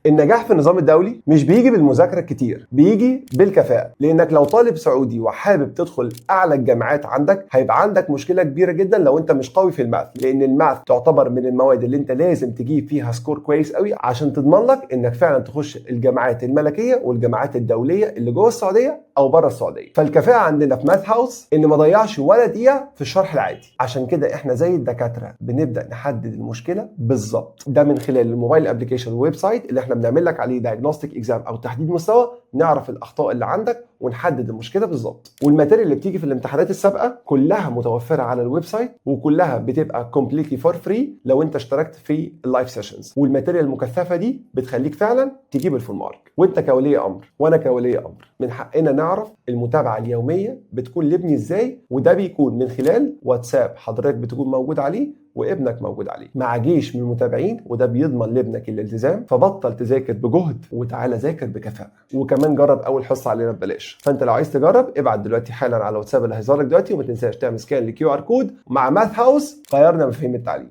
النجاح في النظام الدولي مش بيجي بالمذاكره كتير، بيجي بالكفاءه. لانك لو طالب سعودي وحابب تدخل اعلى الجامعات عندك، هيبقى عندك مشكله كبيره جدا لو انت مش قوي في الماث، لان الماث تعتبر من المواد اللي انت لازم تجيب فيها سكور كويس قوي عشان تضمن لك انك فعلا تخش الجامعات الملكيه والجامعات الدوليه اللي جوه السعوديه او بره السعوديه. فالكفاءه عندنا في ماث هاوس ان ما ضيعش ولا دقيقه في الشرح العادي. عشان كده احنا زي الدكاتره بنبدا نحدد المشكله بالظبط، ده من خلال الموبايل ابلكيشن والويب سايت اللي احنا بنعمل لك عليه دايجنوستيك اكزام او تحديد مستوى، نعرف الاخطاء اللي عندك ونحدد المشكله بالظبط. والماتيريال اللي بتيجي في الامتحانات السابقه كلها متوفره على الويب سايت، وكلها بتبقى كومبليتلي فور فري لو انت اشتركت في اللايف سيشنز. والماتيريال المكثفه دي بتخليك فعلا تجيب الفول مارك. وانت كولي امر وانا كولي امر من حقنا نعرف المتابعه اليوميه بتكون لابني ازاي، وده بيكون من خلال واتساب حضرتك بتكون موجود عليه وابنك موجود عليه مع جيش من المتابعين، وده بيضمن لابنك الالتزام. فبطل تذاكر بجهد وتعالى ذاكر بكفاءه. وكمان جرب اول حصه علينا ببلاش. فانت لو عايز تجرب ابعت دلوقتي حالا على الواتساب اللي هيظهر لك دلوقتي، وما تنساش تعمل سكان للكيو ار كود. مع ماث هاوس غيرنا مفاهيم التعليم.